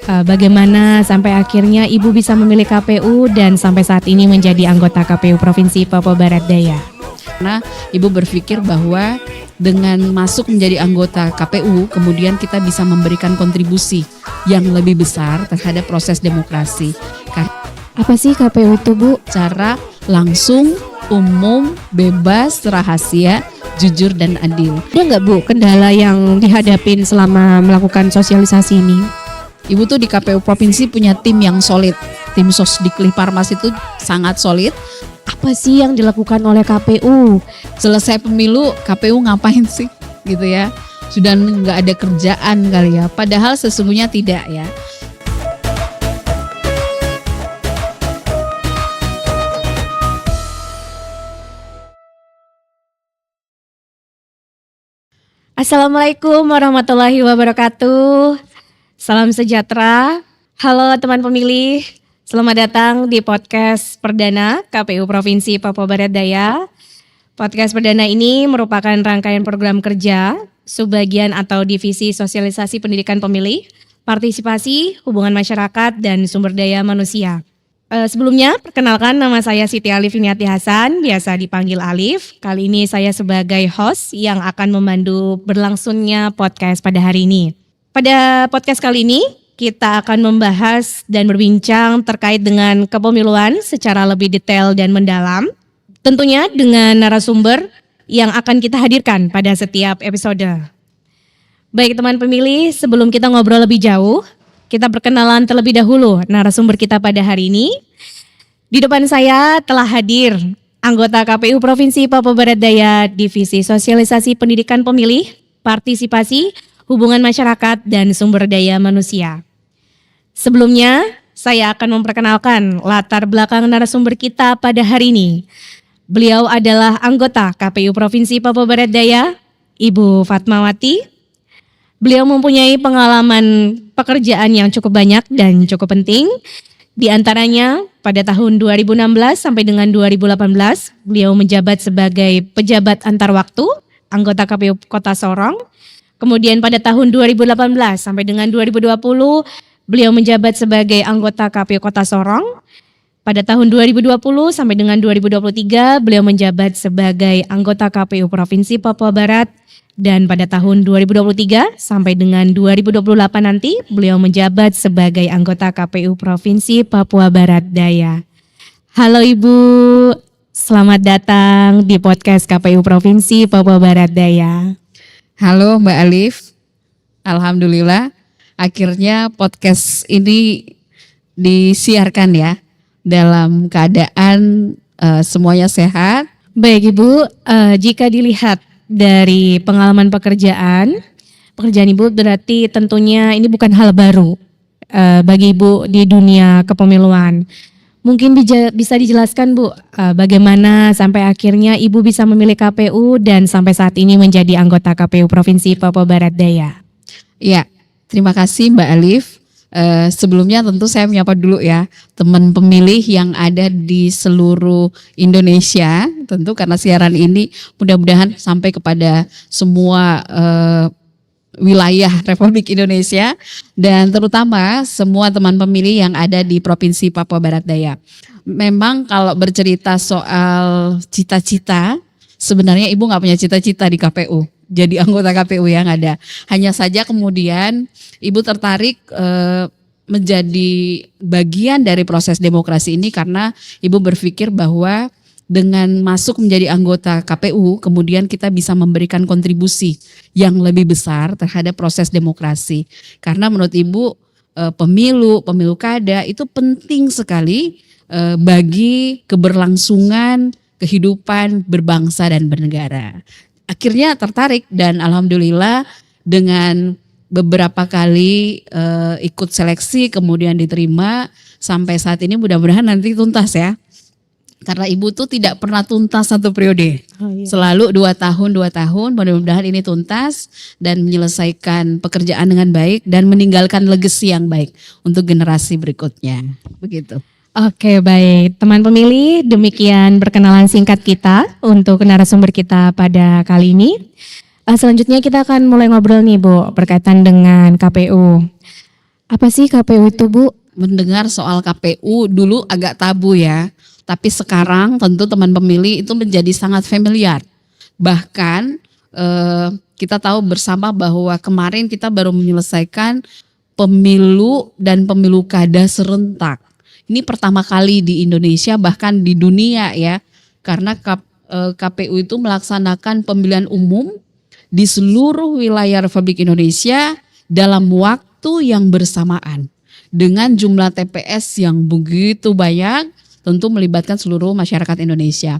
bagaimana sampai akhirnya Ibu bisa memilih KPU dan sampai saat ini menjadi anggota KPU Provinsi Papua Barat Daya? Karena Ibu berpikir bahwa dengan masuk menjadi anggota KPU, kemudian kita bisa memberikan kontribusi yang lebih besar terhadap proses demokrasi. Apa sih KPU itu, Bu? Cara langsung, umum, bebas, rahasia, jujur dan adil. Ada nggak, Bu, kendala yang dihadapin selama melakukan sosialisasi ini? Ibu tuh di KPU Provinsi punya tim yang solid. Tim Sosdikli Parmas itu sangat solid. Apa sih yang dilakukan oleh KPU? Selesai pemilu, KPU ngapain sih? Gitu ya. Sudah nggak ada kerjaan kali ya. Padahal sesungguhnya tidak ya. Assalamualaikum warahmatullahi wabarakatuh. Salam sejahtera. Halo teman pemilih, selamat datang di podcast perdana KPU Provinsi Papua Barat Daya. Podcast perdana ini merupakan rangkaian program kerja, subbagian atau divisi sosialisasi pendidikan pemilih, partisipasi, hubungan masyarakat, dan sumber daya manusia. Sebelumnya, perkenalkan nama saya Siti Alif Iniati Hasan, biasa dipanggil Alif. Kali ini saya sebagai host yang akan memandu berlangsungnya podcast pada hari ini. Pada podcast kali ini, kita akan membahas dan berbincang terkait dengan kepemiluan secara lebih detail dan mendalam. Tentunya dengan narasumber yang akan kita hadirkan pada setiap episode. Baik teman pemilih, sebelum kita ngobrol lebih jauh, kita perkenalan terlebih dahulu narasumber kita pada hari ini. Di depan saya telah hadir anggota KPU Provinsi Papua Barat Daya, Divisi Sosialisasi Pendidikan Pemilih, Partisipasi, Hubungan Masyarakat, dan Sumber Daya Manusia. Sebelumnya, saya akan memperkenalkan latar belakang narasumber kita pada hari ini. Beliau adalah anggota KPU Provinsi Papua Barat Daya, Ibu Fatmawati. Beliau mempunyai pengalaman pekerjaan yang cukup banyak dan cukup penting. Di antaranya pada tahun 2016 sampai dengan 2018, beliau menjabat sebagai pejabat antar waktu, anggota KPU Kota Sorong. Kemudian pada tahun 2018 sampai dengan 2020, beliau menjabat sebagai anggota KPU Kota Sorong. Pada tahun 2020 sampai dengan 2023, beliau menjabat sebagai anggota KPU Provinsi Papua Barat. Dan pada tahun 2023 sampai dengan 2028 nanti, beliau menjabat sebagai anggota KPU Provinsi Papua Barat Daya. Halo Ibu, selamat datang di podcast KPU Provinsi Papua Barat Daya. Halo Mbak Alif, alhamdulillah akhirnya podcast ini disiarkan ya dalam keadaan semuanya sehat. Baik Ibu, jika dilihat dari pengalaman pekerjaan Ibu berarti tentunya ini bukan hal baru bagi Ibu di dunia kepemiluan. Mungkin bisa dijelaskan Bu, bagaimana sampai akhirnya Ibu bisa memilih KPU dan sampai saat ini menjadi anggota KPU Provinsi Papua Barat Daya. Ya, terima kasih Mbak Alif. Sebelumnya tentu saya menyapa dulu ya teman pemilih yang ada di seluruh Indonesia. Tentu karena siaran ini mudah-mudahan sampai kepada semua wilayah Republik Indonesia dan terutama semua teman pemilih yang ada di Provinsi Papua Barat Daya. Memang kalau bercerita soal cita-cita, sebenarnya Ibu nggak punya cita-cita di KPU. Jadi anggota KPU yang ada. Hanya saja kemudian Ibu tertarik menjadi bagian dari proses demokrasi ini karena Ibu berpikir bahwa dengan masuk menjadi anggota KPU, kemudian kita bisa memberikan kontribusi yang lebih besar terhadap proses demokrasi. Karena menurut Ibu pemilu kada itu penting sekali bagi keberlangsungan kehidupan berbangsa dan bernegara. Akhirnya tertarik dan alhamdulillah dengan beberapa kali ikut seleksi kemudian diterima sampai saat ini mudah-mudahan nanti tuntas ya. Karena Ibu tuh tidak pernah tuntas satu periode. Selalu 2 tahun, mudah-mudahan ini tuntas dan menyelesaikan pekerjaan dengan baik dan meninggalkan legacy yang baik untuk generasi berikutnya. Begitu. Oke, baik. Teman pemilih, demikian perkenalan singkat kita untuk narasumber kita pada kali ini. Selanjutnya kita akan mulai ngobrol nih Bu, berkaitan dengan KPU. Apa sih KPU itu, Bu? Mendengar soal KPU dulu agak tabu ya, tapi sekarang tentu teman pemilih itu menjadi sangat familiar. Bahkan kita tahu bersama bahwa kemarin kita baru menyelesaikan pemilu dan pemilu kada serentak. Ini pertama kali di Indonesia bahkan di dunia ya, karena KPU itu melaksanakan pemilihan umum di seluruh wilayah Republik Indonesia dalam waktu yang bersamaan dengan jumlah TPS yang begitu banyak, tentu melibatkan seluruh masyarakat Indonesia.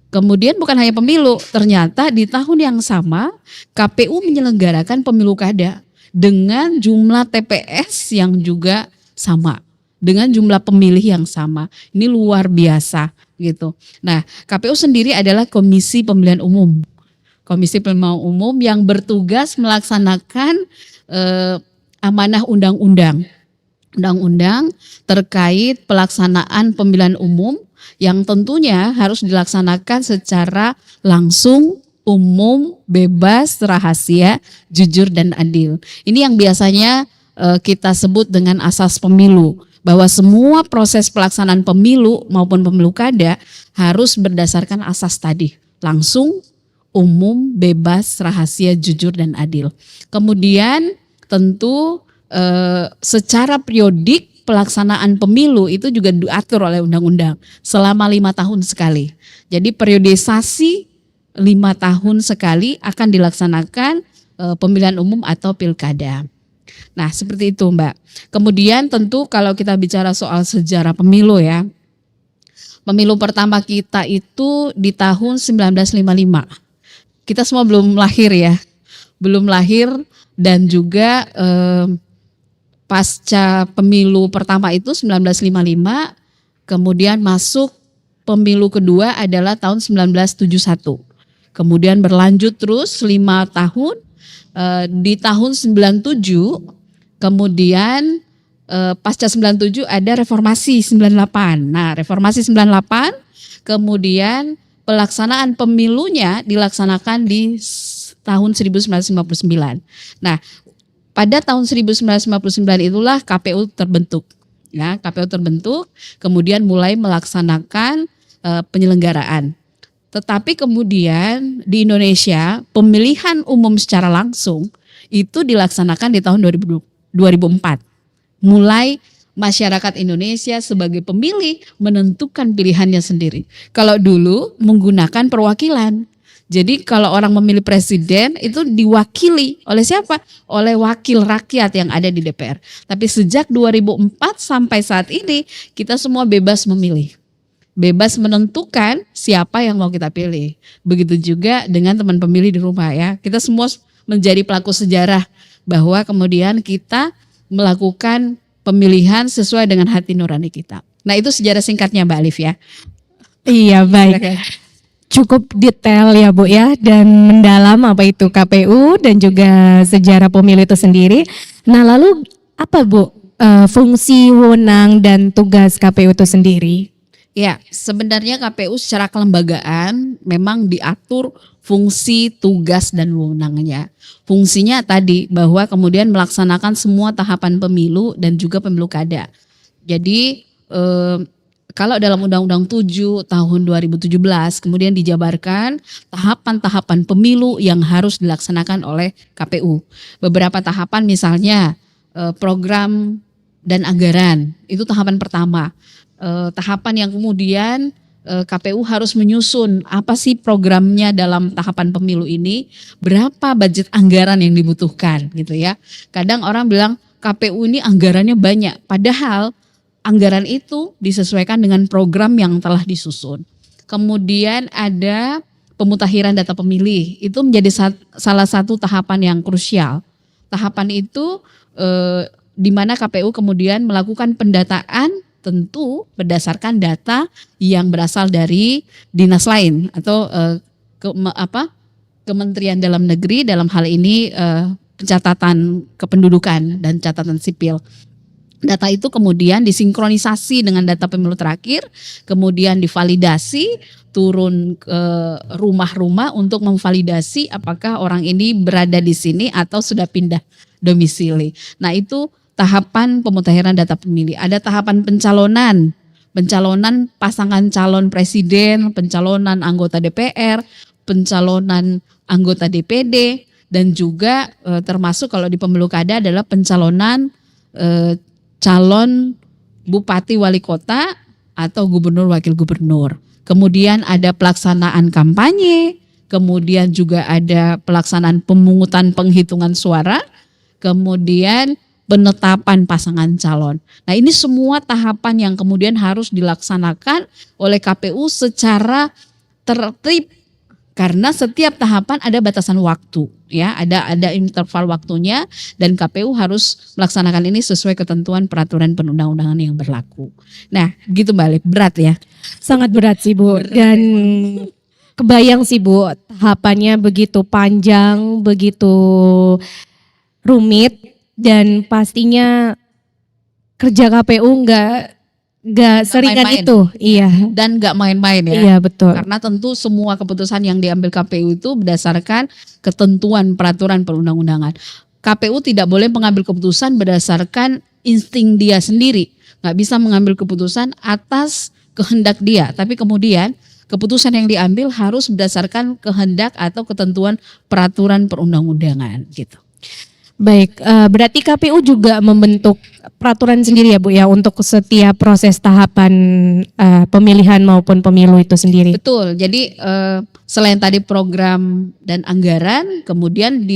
Kemudian bukan hanya pemilu, ternyata di tahun yang sama KPU menyelenggarakan pemilu kada dengan jumlah TPS yang juga sama, dengan jumlah pemilih yang sama. Ini luar biasa gitu. Nah, KPU sendiri adalah Komisi Pemilihan Umum. Komisi Pemilihan Umum yang bertugas melaksanakan amanah undang-undang terkait pelaksanaan pemilihan umum yang tentunya harus dilaksanakan secara langsung, umum, bebas, rahasia, jujur dan adil. Ini yang biasanya kita sebut dengan asas pemilu, bahwa semua proses pelaksanaan pemilu maupun pemilu kada harus berdasarkan asas tadi, langsung, umum, bebas, rahasia, jujur dan adil. Kemudian tentu secara periodik pelaksanaan pemilu itu juga diatur oleh undang-undang selama 5 tahun sekali. Jadi periodisasi 5 tahun sekali akan dilaksanakan pemilihan umum atau pilkada. Nah seperti itu Mbak. Kemudian tentu kalau kita bicara soal sejarah pemilu ya. Pemilu pertama kita itu di tahun 1955. Kita semua belum lahir ya. Belum lahir dan juga pasca pemilu pertama itu 1955, kemudian masuk pemilu kedua adalah tahun 1971. Kemudian berlanjut terus 5 tahun, di tahun 97, kemudian pasca 97 ada reformasi 98. Nah reformasi 98, kemudian pelaksanaan pemilunya dilaksanakan di tahun 1959. Nah pada tahun 1959 itulah KPU terbentuk. Ya, KPU terbentuk, kemudian mulai melaksanakan penyelenggaraan. Tetapi kemudian di Indonesia pemilihan umum secara langsung itu dilaksanakan di tahun 2004. Mulai masyarakat Indonesia sebagai pemilih menentukan pilihannya sendiri. Kalau dulu menggunakan perwakilan. Jadi kalau orang memilih presiden itu diwakili oleh siapa? Oleh wakil rakyat yang ada di DPR. Tapi sejak 2004 sampai saat ini kita semua bebas memilih. Bebas menentukan siapa yang mau kita pilih. Begitu juga dengan teman pemilih di rumah ya. Kita semua menjadi pelaku sejarah bahwa kemudian kita melakukan pemilihan sesuai dengan hati nurani kita. Nah itu sejarah singkatnya Mbak Alif ya. Iya baik. Cukup detail ya Bu ya dan mendalam apa itu KPU dan juga sejarah pemilu itu sendiri. Nah lalu apa Bu fungsi, wewenang dan tugas KPU itu sendiri? Ya sebenarnya KPU secara kelembagaan memang diatur fungsi, tugas dan wewenangnya. Fungsinya tadi bahwa kemudian melaksanakan semua tahapan pemilu dan juga pemilu kada. Jadi kalau dalam Undang-Undang 7 tahun 2017 kemudian dijabarkan tahapan-tahapan pemilu yang harus dilaksanakan oleh KPU. Beberapa tahapan misalnya program dan anggaran, itu tahapan pertama. Tahapan yang kemudian KPU harus menyusun apa sih programnya dalam tahapan pemilu ini, berapa budget anggaran yang dibutuhkan gitu ya. Kadang orang bilang KPU ini anggarannya banyak, padahal anggaran itu disesuaikan dengan program yang telah disusun. Kemudian ada pemutakhiran data pemilih, itu menjadi salah satu tahapan yang krusial. Tahapan itu di mana KPU kemudian melakukan pendataan tentu berdasarkan data yang berasal dari dinas lain atau Kementerian Dalam Negeri, dalam hal ini pencatatan kependudukan dan catatan sipil. Data itu kemudian disinkronisasi dengan data pemilu terakhir, kemudian divalidasi, turun ke rumah-rumah untuk memvalidasi apakah orang ini berada di sini atau sudah pindah domisili. Nah itu tahapan pemutahiran data pemilih. Ada tahapan pencalonan pasangan calon presiden, pencalonan anggota DPR, pencalonan anggota DPD, dan juga termasuk kalau di pemilu kada adalah pencalonan calon bupati wali kota atau gubernur wakil gubernur. Kemudian ada pelaksanaan kampanye, kemudian juga ada pelaksanaan pemungutan penghitungan suara, kemudian penetapan pasangan calon. Nah, ini semua tahapan yang kemudian harus dilaksanakan oleh KPU secara tertib karena setiap tahapan ada batasan waktu, ya, ada interval waktunya dan KPU harus melaksanakan ini sesuai ketentuan peraturan perundang-undangan yang berlaku. Nah, gitu Mbak Alif, berat ya? Sangat berat sih Bu, dan kebayang sih Bu tahapannya begitu panjang, begitu rumit, dan pastinya kerja KPU nggak seringan main-main. itu. Iya. Dan nggak main-main ya. Iya betul. Karena tentu semua keputusan yang diambil KPU itu berdasarkan ketentuan peraturan perundang-undangan. KPU tidak boleh mengambil keputusan berdasarkan insting dia sendiri. Nggak bisa mengambil keputusan atas kehendak dia. Tapi kemudian keputusan yang diambil harus berdasarkan kehendak atau ketentuan peraturan perundang-undangan gitu. Baik, berarti KPU juga membentuk peraturan sendiri ya Bu ya untuk setiap proses tahapan pemilihan maupun pemilu itu sendiri. Betul, jadi selain tadi program dan anggaran, kemudian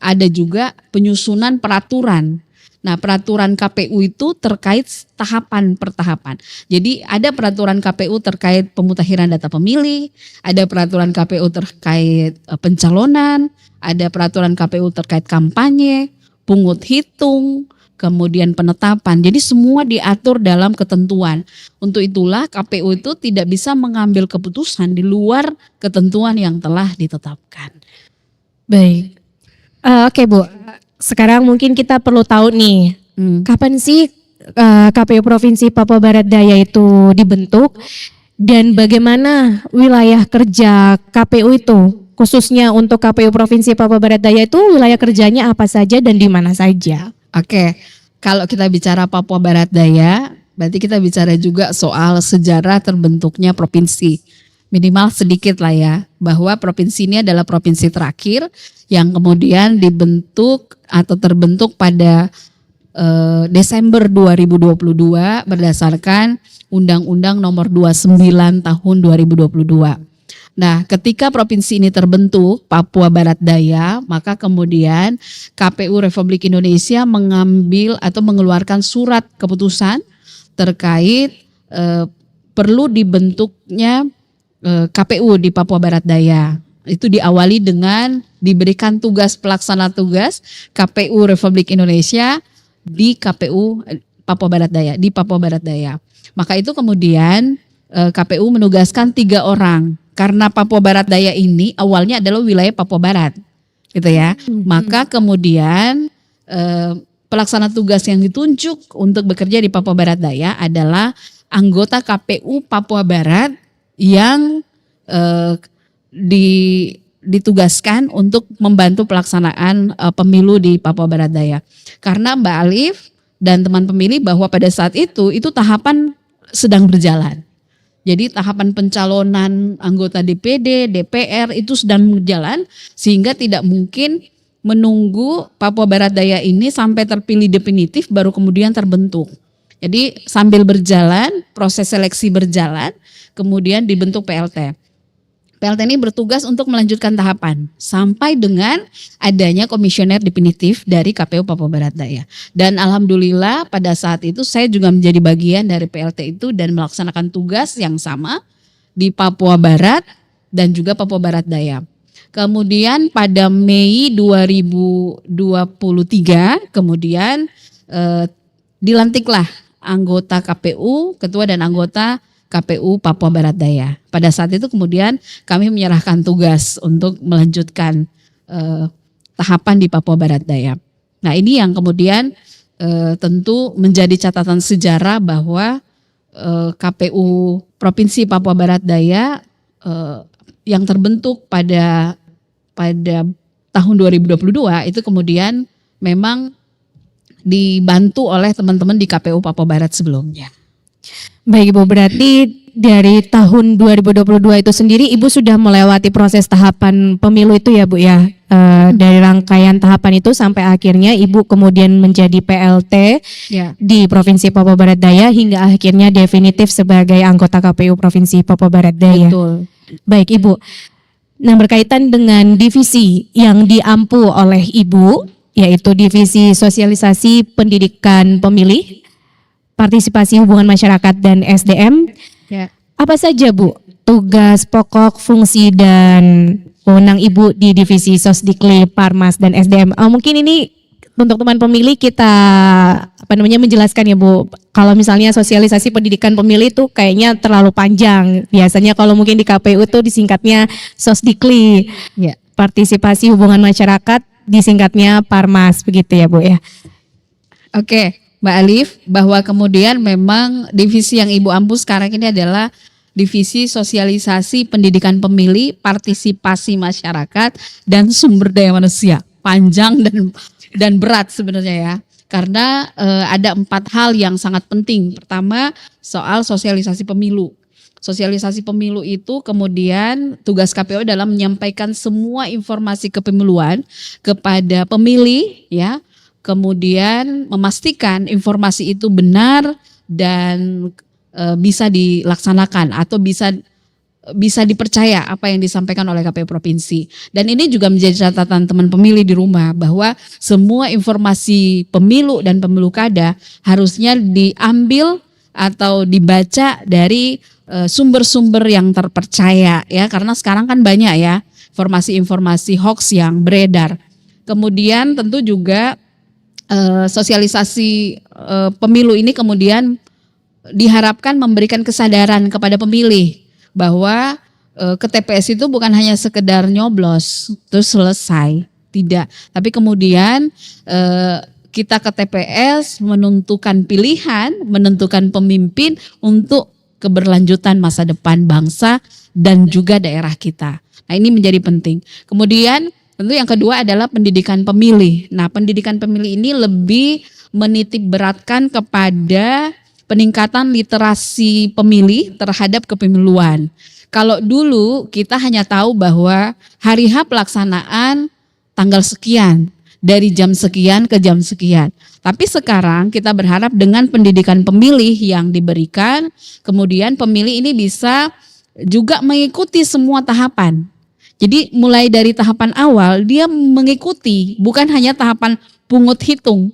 ada juga penyusunan peraturan. Nah, peraturan KPU itu terkait tahapan per tahapan. Jadi ada peraturan KPU terkait pemutahiran data pemilih, ada peraturan KPU terkait pencalonan, ada peraturan KPU terkait kampanye, pungut hitung, kemudian penetapan. Jadi semua diatur dalam ketentuan. Untuk itulah KPU itu tidak bisa mengambil keputusan di luar ketentuan yang telah ditetapkan. Baik, oke Bu. Sekarang mungkin kita perlu tahu nih, kapan sih KPU Provinsi Papua Barat Daya itu dibentuk dan bagaimana wilayah kerja KPU itu, khususnya untuk KPU Provinsi Papua Barat Daya itu wilayah kerjanya apa saja dan di mana saja? Oke, kalau kita bicara Papua Barat Daya, berarti kita bicara juga soal sejarah terbentuknya provinsi. Minimal sedikit lah ya, bahwa provinsi ini adalah provinsi terakhir yang kemudian dibentuk atau terbentuk pada Desember 2022 berdasarkan Undang-Undang Nomor 29 Tahun 2022. Nah, ketika provinsi ini terbentuk, Papua Barat Daya, maka kemudian KPU Republik Indonesia mengambil atau mengeluarkan surat keputusan terkait perlu dibentuknya KPU di Papua Barat Daya. Itu diawali dengan diberikan tugas pelaksana tugas KPU Republik Indonesia di KPU Papua Barat Daya, di Papua Barat Daya. Maka itu kemudian KPU menugaskan 3 orang karena Papua Barat Daya ini awalnya adalah wilayah Papua Barat, gitu ya. Maka kemudian pelaksana tugas yang ditunjuk untuk bekerja di Papua Barat Daya adalah anggota KPU Papua Barat yang ditugaskan untuk membantu pelaksanaan pemilu di Papua Barat Daya. Karena Mbak Alif dan teman pemilih bahwa pada saat itu tahapan sedang berjalan. Jadi tahapan pencalonan anggota DPD, DPR itu sedang berjalan sehingga tidak mungkin menunggu Papua Barat Daya ini sampai terpilih definitif baru kemudian terbentuk. Jadi sambil berjalan, proses seleksi berjalan, kemudian dibentuk PLT. PLT ini bertugas untuk melanjutkan tahapan sampai dengan adanya komisioner definitif dari KPU Papua Barat Daya. Dan alhamdulillah pada saat itu saya juga menjadi bagian dari PLT itu dan melaksanakan tugas yang sama di Papua Barat dan juga Papua Barat Daya. Kemudian pada Mei 2023 kemudian dilantiklah anggota KPU, ketua dan anggota KPU Papua Barat Daya. Pada saat itu kemudian kami menyerahkan tugas untuk melanjutkan tahapan di Papua Barat Daya. Nah, ini yang kemudian tentu menjadi catatan sejarah bahwa KPU Provinsi Papua Barat Daya yang terbentuk pada tahun 2022 itu kemudian memang dibantu oleh teman-teman di KPU Papua Barat sebelumnya. Baik Ibu, berarti dari tahun 2022 itu sendiri Ibu sudah melewati proses tahapan pemilu itu ya Bu ya. Dari rangkaian tahapan itu sampai akhirnya Ibu kemudian menjadi PLT Ya. di Provinsi Papua Barat Daya hingga akhirnya definitif sebagai anggota KPU Provinsi Papua Barat Daya. Betul. Baik Ibu. Nah, berkaitan dengan divisi yang diampu oleh Ibu, yaitu divisi sosialisasi pendidikan pemilih, partisipasi hubungan masyarakat dan SDM. Ya. Apa saja Bu tugas pokok, fungsi dan wewenang Ibu di divisi Sosdikli, Parmas dan SDM? Mungkin ini untuk teman pemilih kita menjelaskan ya Bu. Kalau misalnya sosialisasi pendidikan pemilih itu kayaknya terlalu panjang. Biasanya kalau mungkin di KPU tuh disingkatnya Sosdikli. Ya. Partisipasi hubungan masyarakat disingkatnya Parmas, begitu ya Bu ya. Oke, Mbak Alif, bahwa kemudian memang divisi yang Ibu ampu sekarang ini adalah divisi sosialisasi pendidikan pemilih, partisipasi masyarakat dan sumber daya manusia. Panjang dan berat sebenarnya ya. Karena ada 4 hal yang sangat penting. Pertama, soal sosialisasi pemilu. Sosialisasi pemilu itu kemudian tugas KPU dalam menyampaikan semua informasi kepemiluan kepada pemilih ya. Kemudian memastikan informasi itu benar dan bisa dilaksanakan atau bisa dipercaya apa yang disampaikan oleh KPU Provinsi. Dan ini juga menjadi catatan teman pemilih di rumah bahwa semua informasi pemilu dan pemilu kada harusnya diambil atau dibaca dari sumber-sumber yang terpercaya ya, karena sekarang kan banyak ya informasi-informasi hoax yang beredar. Kemudian tentu juga sosialisasi pemilu ini kemudian diharapkan memberikan kesadaran kepada pemilih bahwa ke TPS itu bukan hanya sekedar nyoblos terus selesai, tidak. Tapi kemudian kita ke TPS menentukan pilihan, menentukan pemimpin untuk keberlanjutan masa depan bangsa dan juga daerah kita. Nah, ini menjadi penting. Kemudian tentu yang kedua adalah pendidikan pemilih. Nah, pendidikan pemilih ini lebih menitik beratkan kepada peningkatan literasi pemilih terhadap kepemiluan. Kalau dulu kita hanya tahu bahwa hari H pelaksanaan tanggal sekian, dari jam sekian ke jam sekian. Tapi sekarang kita berharap dengan pendidikan pemilih yang diberikan, kemudian pemilih ini bisa juga mengikuti semua tahapan. Jadi mulai dari tahapan awal dia mengikuti, bukan hanya tahapan pungut hitung.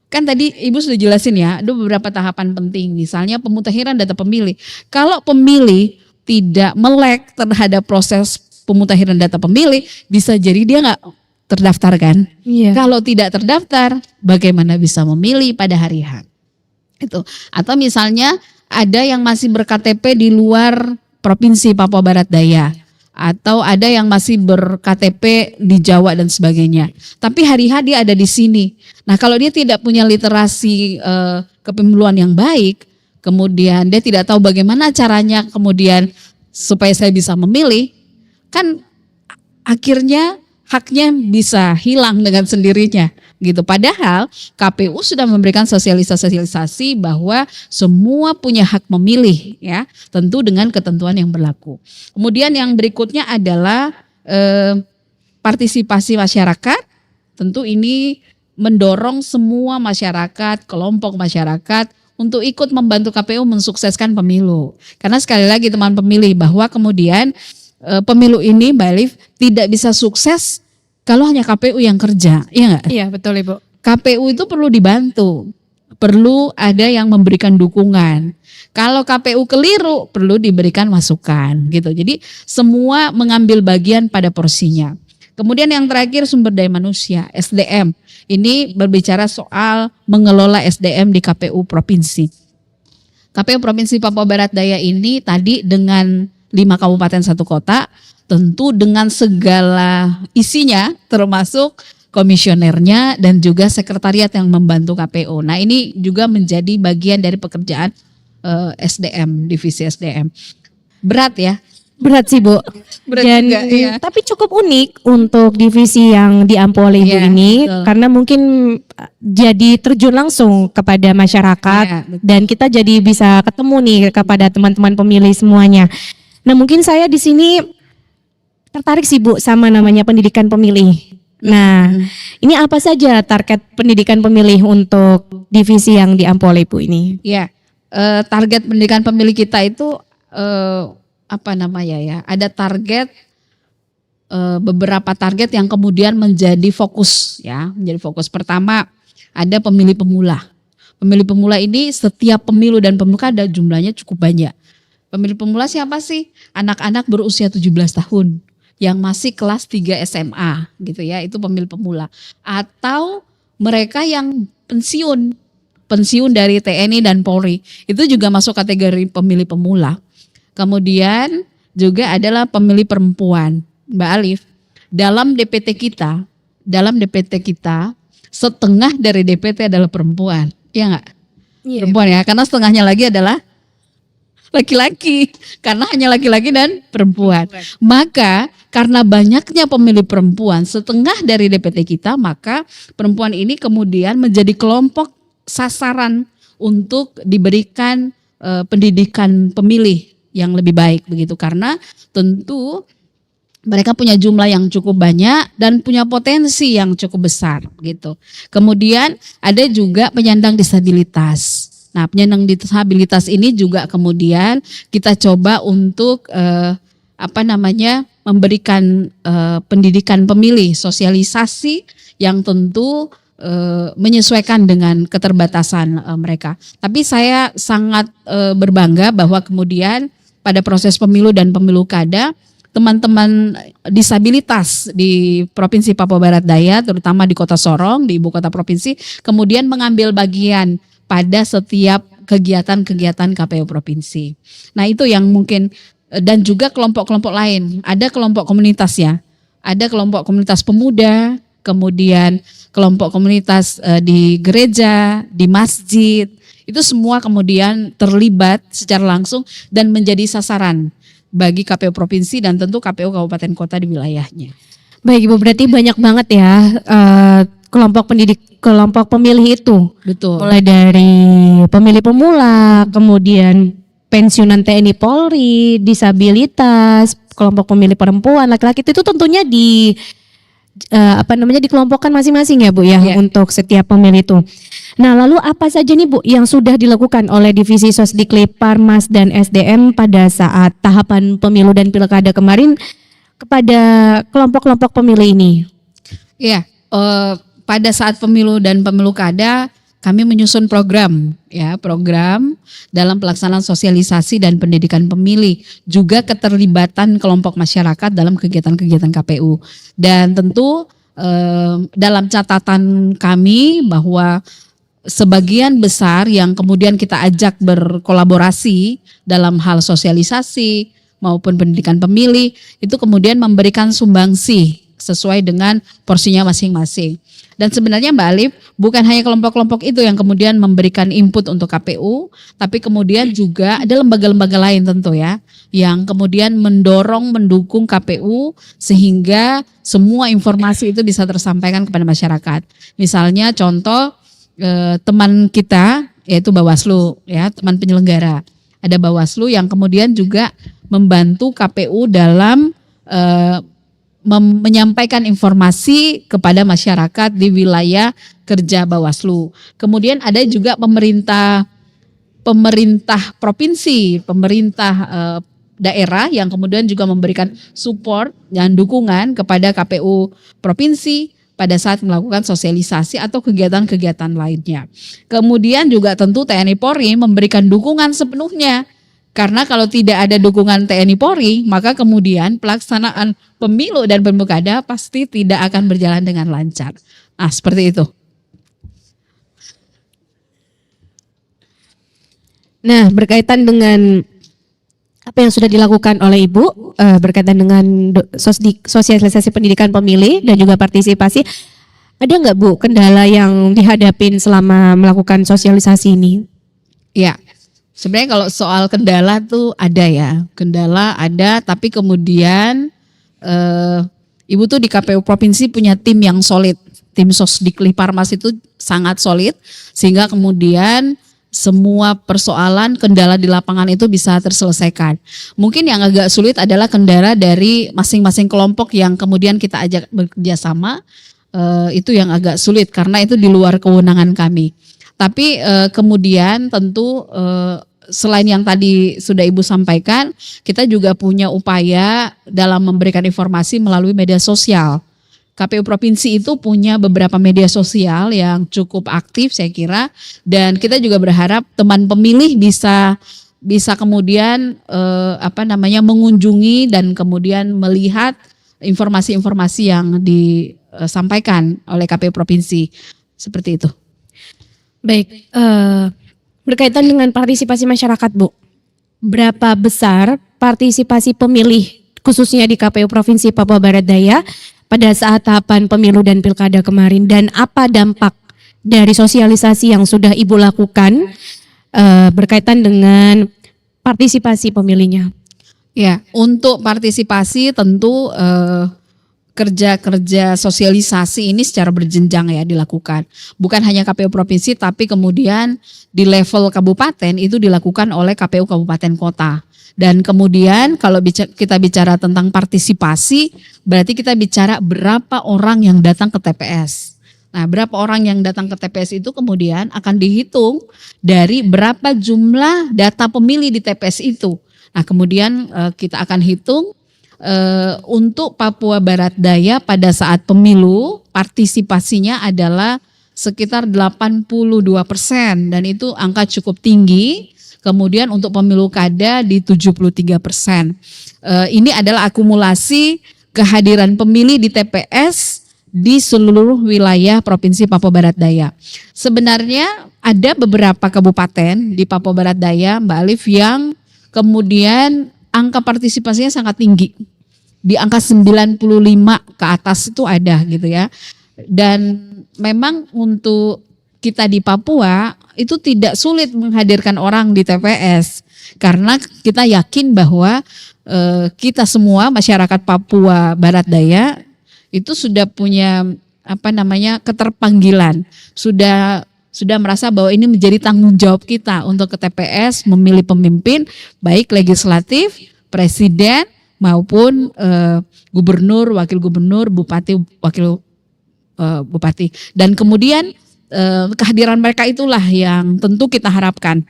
Kan tadi Ibu sudah jelasin ya, ada beberapa tahapan penting. Misalnya pemutakhiran data pemilih. Kalau pemilih tidak melek terhadap proses pemutakhiran data pemilih, bisa jadi dia nggak terdaftar kan? Iya. Kalau tidak terdaftar, bagaimana bisa memilih pada hari H? Itu. Atau misalnya ada yang masih ber-KTP di luar Provinsi Papua Barat Daya, atau ada yang masih ber-KTP di Jawa dan sebagainya. Tapi hari H dia ada di sini. Nah, kalau dia tidak punya literasi kepemiluan yang baik, kemudian dia tidak tahu bagaimana caranya kemudian supaya saya bisa memilih, kan akhirnya haknya bisa hilang dengan sendirinya gitu. Padahal KPU sudah memberikan sosialisasi bahwa semua punya hak memilih ya, tentu dengan ketentuan yang berlaku. Kemudian yang berikutnya adalah partisipasi masyarakat. Tentu ini mendorong semua masyarakat, kelompok masyarakat untuk ikut membantu KPU mensukseskan pemilu. Karena sekali lagi teman pemilih bahwa kemudian pemilu ini Mbak Alif tidak bisa sukses kalau hanya KPU yang kerja, iya nggak? Iya, betul Ibu. KPU itu perlu dibantu, perlu ada yang memberikan dukungan. Kalau KPU keliru, perlu diberikan masukan, gitu. Jadi semua mengambil bagian pada porsinya. Kemudian yang terakhir sumber daya manusia, SDM. Ini berbicara soal mengelola SDM di KPU Provinsi. KPU Provinsi Papua Barat Daya ini tadi dengan 5 kabupaten 1 kota, tentu dengan segala isinya termasuk komisionernya dan juga sekretariat yang membantu KPU. Nah, ini juga menjadi bagian dari pekerjaan SDM, divisi SDM. Berat ya. Berat sih Bu. Berat Dan juga, iya. tapi cukup unik untuk divisi yang diampu oleh Ibu Iya, ini betul. karena mungkin jadi terjun langsung kepada masyarakat Iya, betul. dan kita jadi bisa ketemu nih kepada teman-teman pemilih semuanya. Nah, mungkin saya di sini tertarik sih Bu sama namanya pendidikan pemilih. Nah, ini apa saja target pendidikan pemilih untuk divisi yang diampu oleh Ibu ini? Ya, target pendidikan pemilih kita itu apa namanya ya? Ada target beberapa target yang kemudian menjadi fokus ya, menjadi fokus. Pertama ada pemilih pemula. Pemilih pemula ini setiap pemilu dan pemilu kada jumlahnya cukup banyak. Pemilih pemula siapa sih? Anak-anak berusia 17 tahun yang masih kelas 3 SMA gitu ya, itu pemilih pemula. Atau mereka yang pensiun dari TNI dan Polri, itu juga masuk kategori pemilih pemula. Kemudian juga adalah pemilih perempuan, Mbak Alif. Dalam DPT kita setengah dari DPT adalah perempuan, ya nggak? Perempuan ya, karena setengahnya lagi adalah laki-laki, karena hanya laki-laki dan perempuan. Maka karena banyaknya pemilih perempuan, setengah dari DPT kita, maka perempuan ini kemudian menjadi kelompok sasaran untuk diberikan pendidikan pemilih yang lebih baik begitu, karena tentu mereka punya jumlah yang cukup banyak dan punya potensi yang cukup besar gitu. Kemudian ada juga penyandang disabilitas. Nah, penyandang disabilitas ini juga kemudian kita coba untuk memberikan pendidikan pemilih, sosialisasi yang tentu menyesuaikan dengan keterbatasan mereka. Tapi saya sangat berbangga bahwa kemudian pada proses pemilu dan pemilu kada, teman-teman disabilitas di Provinsi Papua Barat Daya, terutama di Kota Sorong, di ibu kota provinsi, kemudian mengambil bagian pada setiap kegiatan-kegiatan KPU provinsi. Nah, itu yang mungkin, dan juga kelompok-kelompok lain. Ada kelompok komunitas ya, ada kelompok komunitas pemuda, kemudian kelompok komunitas di gereja, di masjid. Itu semua kemudian terlibat secara langsung dan menjadi sasaran bagi KPU provinsi dan tentu KPU kabupaten kota di wilayahnya. Baik Ibu, berarti banyak banget ya kelompok pemilih itu. Betul. Mulai dari pemilih pemula, kemudian pensiunan TNI Polri, disabilitas, kelompok pemilih perempuan, laki-laki itu tentunya dikelompokkan masing-masing ya Bu ya, untuk setiap pemilih itu. Nah, lalu apa saja nih Bu yang sudah dilakukan oleh Divisi Sosdiklik, Parmas dan SDM pada saat tahapan pemilu dan pilkada kemarin kepada kelompok-kelompok pemilih ini? Iya, pada saat pemilu dan pemilu kada kami menyusun program dalam pelaksanaan sosialisasi dan pendidikan pemilih, juga keterlibatan kelompok masyarakat dalam kegiatan-kegiatan KPU. Dan tentu dalam catatan kami bahwa sebagian besar yang kemudian kita ajak berkolaborasi dalam hal sosialisasi maupun pendidikan pemilih itu kemudian memberikan sumbangsi sesuai dengan porsinya masing-masing. Dan sebenarnya Mbak Alif, bukan hanya kelompok-kelompok itu yang kemudian memberikan input untuk KPU, tapi kemudian juga ada lembaga-lembaga lain tentu ya, yang kemudian mendukung KPU sehingga semua informasi itu bisa tersampaikan kepada masyarakat. Misalnya contoh teman kita yaitu Bawaslu ya, teman penyelenggara. Ada Bawaslu yang kemudian juga membantu KPU dalam menyampaikan informasi kepada masyarakat di wilayah kerja Bawaslu. Kemudian ada juga pemerintah provinsi, pemerintah daerah yang kemudian juga memberikan support dan dukungan kepada KPU provinsi pada saat melakukan sosialisasi atau kegiatan-kegiatan lainnya. Kemudian juga tentu TNI Polri memberikan dukungan sepenuhnya. Karena kalau tidak ada dukungan TNI Polri, maka kemudian pelaksanaan pemilu dan pemilu kada pasti tidak akan berjalan dengan lancar. Nah, seperti itu. Nah, berkaitan dengan apa yang sudah dilakukan oleh Ibu berkaitan dengan sosialisasi pendidikan pemilih dan juga partisipasi, ada nggak Bu kendala yang dihadapin selama melakukan sosialisasi ini? Ya. Sebenarnya kalau soal kendala tuh ada ya, kendala ada, tapi kemudian Ibu tuh di KPU Provinsi punya tim yang solid, tim Sosdikli Parmas itu sangat solid, sehingga kemudian semua persoalan kendala di lapangan itu bisa terselesaikan. Mungkin yang agak sulit adalah kendala dari masing-masing kelompok yang kemudian kita ajak bekerja sama, itu yang agak sulit karena itu di luar kewenangan kami. Tapi kemudian tentu selain yang tadi sudah Ibu sampaikan, kita juga punya upaya dalam memberikan informasi melalui media sosial. KPU Provinsi itu punya beberapa media sosial yang cukup aktif saya kira, dan kita juga berharap teman pemilih bisa kemudian mengunjungi dan kemudian melihat informasi-informasi yang disampaikan oleh KPU Provinsi seperti itu. Baik, berkaitan dengan partisipasi masyarakat, Bu. Berapa besar partisipasi pemilih khususnya di KPU Provinsi Papua Barat Daya pada saat tahapan pemilu dan pilkada kemarin, dan apa dampak dari sosialisasi yang sudah Ibu lakukan berkaitan dengan partisipasi pemilihnya? Ya, untuk partisipasi tentu kerja-kerja sosialisasi ini secara berjenjang ya dilakukan. Bukan hanya KPU Provinsi, tapi kemudian di level kabupaten itu dilakukan oleh KPU Kabupaten Kota. Dan kemudian kalau kita bicara tentang partisipasi, berarti kita bicara berapa orang yang datang ke TPS. Nah, berapa orang yang datang ke TPS itu kemudian akan dihitung dari berapa jumlah data pemilih di TPS itu. Nah, kemudian kita akan hitung untuk Papua Barat Daya pada saat pemilu partisipasinya adalah sekitar 82% dan itu angka cukup tinggi. Kemudian untuk pemilu kada di 73%. Ini adalah akumulasi kehadiran pemilih di TPS di seluruh wilayah Provinsi Papua Barat Daya. Sebenarnya ada beberapa kabupaten di Papua Barat Daya, Mbak Alif, yang kemudian angka partisipasinya sangat tinggi. Di angka 95 ke atas itu ada gitu ya. Dan memang untuk kita di Papua itu tidak sulit menghadirkan orang di TPS karena kita yakin bahwa kita semua masyarakat Papua Barat Daya itu sudah punya keterpanggilan, sudah merasa bahwa ini menjadi tanggung jawab kita untuk ke TPS memilih pemimpin baik legislatif, presiden maupun gubernur, wakil gubernur, bupati, wakil bupati, dan kemudian kehadiran mereka itulah yang tentu kita harapkan.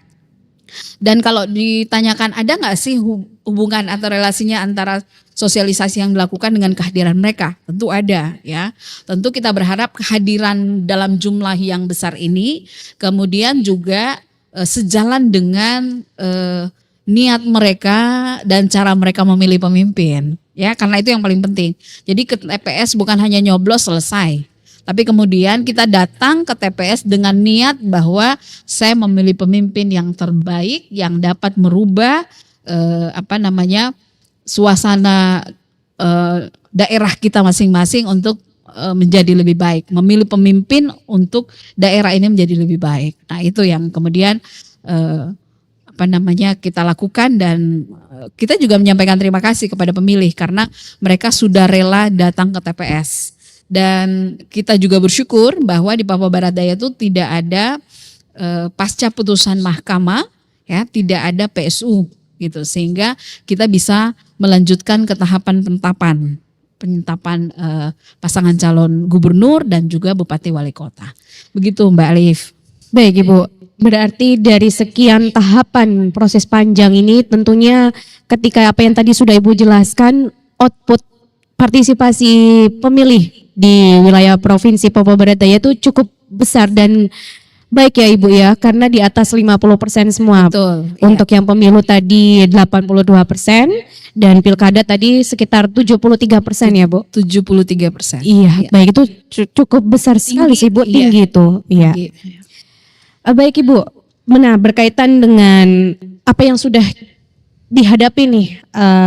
Dan kalau ditanyakan ada nggak sih hubungan atau relasinya antara sosialisasi yang dilakukan dengan kehadiran mereka, tentu ada ya. Tentu kita berharap kehadiran dalam jumlah yang besar ini kemudian juga sejalan dengan niat mereka dan cara mereka memilih pemimpin ya, karena itu yang paling penting. Jadi ke TPS bukan hanya nyoblos selesai, tapi kemudian kita datang ke TPS dengan niat bahwa saya memilih pemimpin yang terbaik yang dapat merubah suasana daerah kita masing-masing untuk menjadi lebih baik, memilih pemimpin untuk daerah ini menjadi lebih baik. Nah, itu yang kemudian kita lakukan, dan kita juga menyampaikan terima kasih kepada pemilih karena mereka sudah rela datang ke TPS. Dan kita juga bersyukur bahwa di Papua Barat Daya itu tidak ada pasca putusan mahkamah ya, tidak ada PSU gitu, sehingga kita bisa melanjutkan ke tahapan penetapan pasangan calon gubernur dan juga bupati wali kota. Begitu Mbak Alif. Baik Ibu, berarti dari sekian tahapan proses panjang ini tentunya ketika apa yang tadi sudah Ibu jelaskan, output partisipasi pemilih di wilayah Provinsi Papua Barat Daya itu cukup besar dan baik ya Ibu ya, karena di atas 50% semua. Betul, untuk yang pemilu tadi 82% dan pilkada tadi sekitar 73% ya Bu. 73%. Iya, baik, itu cukup besar sekali sih Bu, tinggi itu. Iya. Baik Ibu, berkaitan dengan apa yang sudah dihadapi nih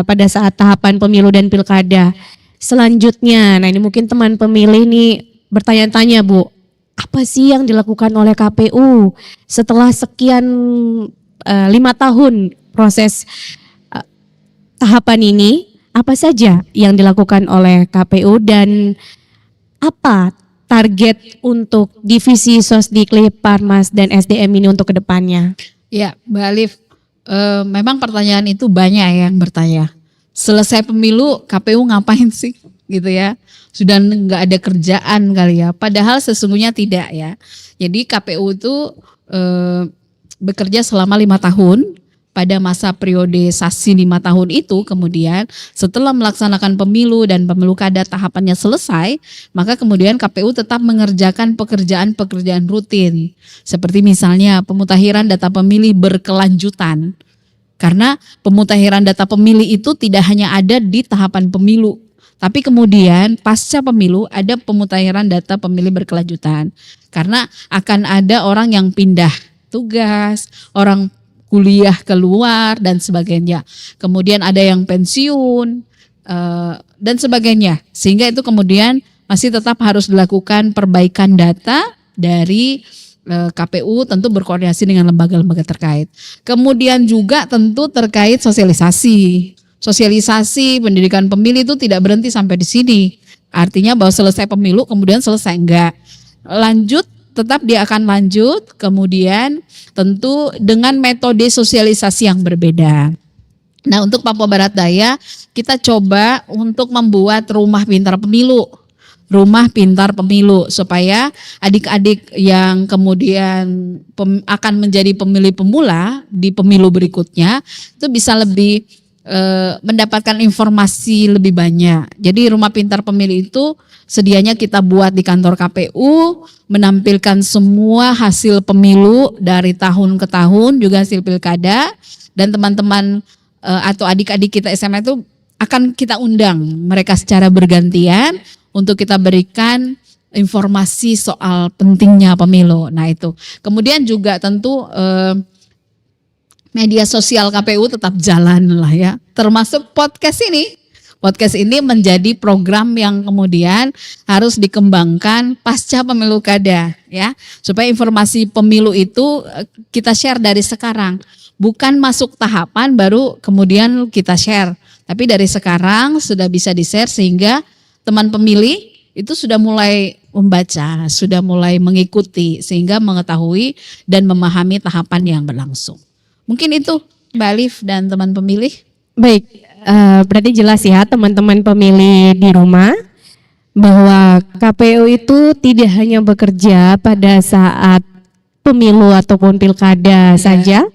pada saat tahapan pemilu dan pilkada selanjutnya. Nah, ini mungkin teman pemilih nih bertanya-tanya Bu, apa sih yang dilakukan oleh KPU setelah sekian 5 tahun proses tahapan ini, apa saja yang dilakukan oleh KPU dan apa target untuk divisi Sosdiklik, Parmas, dan SDM ini untuk kedepannya? Ya, Mbak Alif, memang pertanyaan itu banyak yang bertanya. Selesai pemilu KPU ngapain sih gitu ya? Sudah nggak ada kerjaan kali ya? Padahal sesungguhnya tidak ya. Jadi KPU itu bekerja selama 5 tahun. Pada masa periodisasi 5 tahun itu kemudian setelah melaksanakan pemilu dan pemilu kada tahapannya selesai, maka kemudian KPU tetap mengerjakan pekerjaan-pekerjaan rutin. Seperti misalnya pemutahiran data pemilih berkelanjutan. Karena pemutahiran data pemilih itu tidak hanya ada di tahapan pemilu, tapi kemudian pasca pemilu ada pemutahiran data pemilih berkelanjutan. Karena akan ada orang yang pindah tugas, orang kuliah keluar dan sebagainya. Kemudian ada yang pensiun dan sebagainya. Sehingga itu kemudian masih tetap harus dilakukan perbaikan data dari KPU, tentu berkoordinasi dengan lembaga-lembaga terkait. Kemudian juga tentu terkait sosialisasi. Sosialisasi pendidikan pemilih itu tidak berhenti sampai di sini. Artinya bahwa selesai pemilu kemudian selesai, enggak. Lanjut, tetap dia akan lanjut, kemudian tentu dengan metode sosialisasi yang berbeda. Nah, untuk Papua Barat Daya kita coba untuk membuat rumah pintar pemilu. Rumah pintar pemilu supaya adik-adik yang kemudian akan menjadi pemilih pemula di pemilu berikutnya itu bisa lebih mendapatkan informasi lebih banyak. Jadi rumah pintar pemilih itu sedianya kita buat di kantor KPU, menampilkan semua hasil pemilu dari tahun ke tahun, juga hasil pilkada, dan teman-teman atau adik-adik kita SMA itu akan kita undang mereka secara bergantian untuk kita berikan informasi soal pentingnya pemilu. Nah itu. Kemudian juga tentu media sosial KPU tetap jalan lah ya, termasuk podcast ini. Podcast ini menjadi program yang kemudian harus dikembangkan pasca pemilu kada ya, supaya informasi pemilu itu kita share dari sekarang, bukan masuk tahapan baru kemudian kita share, tapi dari sekarang sudah bisa di-share sehingga teman pemilih itu sudah mulai membaca, sudah mulai mengikuti sehingga mengetahui dan memahami tahapan yang berlangsung. Mungkin itu Mbak Alif dan teman pemilih. Baik, berarti jelas ya teman-teman pemilih di rumah bahwa KPU itu tidak hanya bekerja pada saat pemilu ataupun pilkada saja,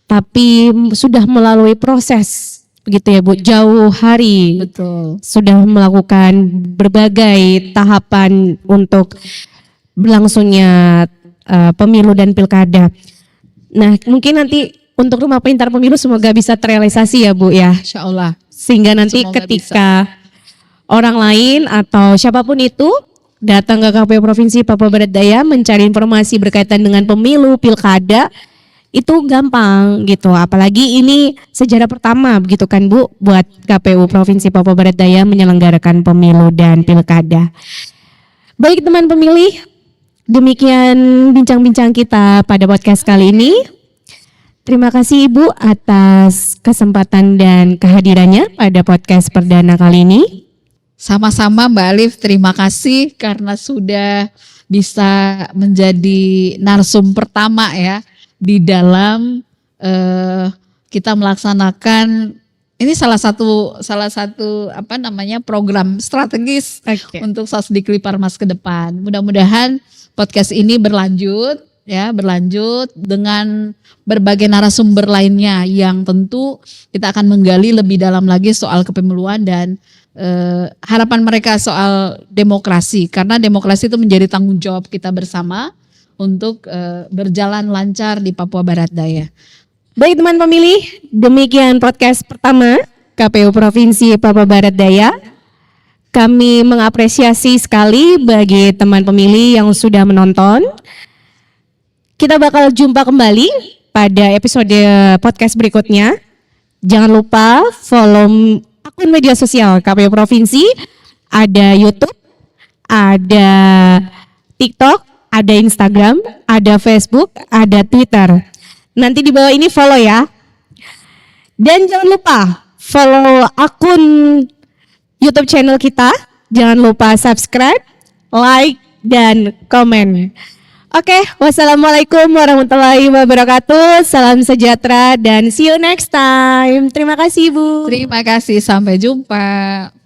tapi sudah melalui proses begitu ya Bu, jauh hari. Betul. Sudah melakukan berbagai tahapan untuk berlangsungnya pemilu dan pilkada. Nah, mungkin nanti untuk rumah pintar pemilu semoga bisa terrealisasi ya Bu ya. Insya Allah. Sehingga nanti Semoga ketika orang lain atau siapapun itu datang ke KPU Provinsi Papua Barat Daya mencari informasi berkaitan dengan pemilu, pilkada, itu gampang gitu. Apalagi ini sejarah pertama begitu kan Bu buat KPU Provinsi Papua Barat Daya menyelenggarakan pemilu dan pilkada. Baik teman pemilih, demikian bincang-bincang kita pada podcast kali ini. Terima kasih Ibu atas kesempatan dan kehadirannya pada podcast perdana kali ini. Sama-sama Mbak Alif, terima kasih karena sudah bisa menjadi narsum pertama ya di dalam kita melaksanakan ini salah satu program strategis untuk Sosdiklik Parmas ke depan. Mudah-mudahan podcast ini berlanjut dengan berbagai narasumber lainnya yang tentu kita akan menggali lebih dalam lagi soal kepemiluan dan harapan mereka soal demokrasi, karena demokrasi itu menjadi tanggung jawab kita bersama untuk berjalan lancar di Papua Barat Daya. Baik teman pemilih, demikian podcast pertama KPU Provinsi Papua Barat Daya. Kami mengapresiasi sekali bagi teman pemilih yang sudah menonton. Kita bakal jumpa kembali pada episode podcast berikutnya. Jangan lupa follow akun media sosial KPU Provinsi. Ada YouTube, ada TikTok, ada Instagram, ada Facebook, ada Twitter. Nanti di bawah ini follow ya. Dan jangan lupa follow akun YouTube channel kita. Jangan lupa subscribe, like, dan komen. Oke, wassalamualaikum warahmatullahi wabarakatuh. Salam sejahtera dan see you next time. Terima kasih, Bu. Terima kasih, sampai jumpa.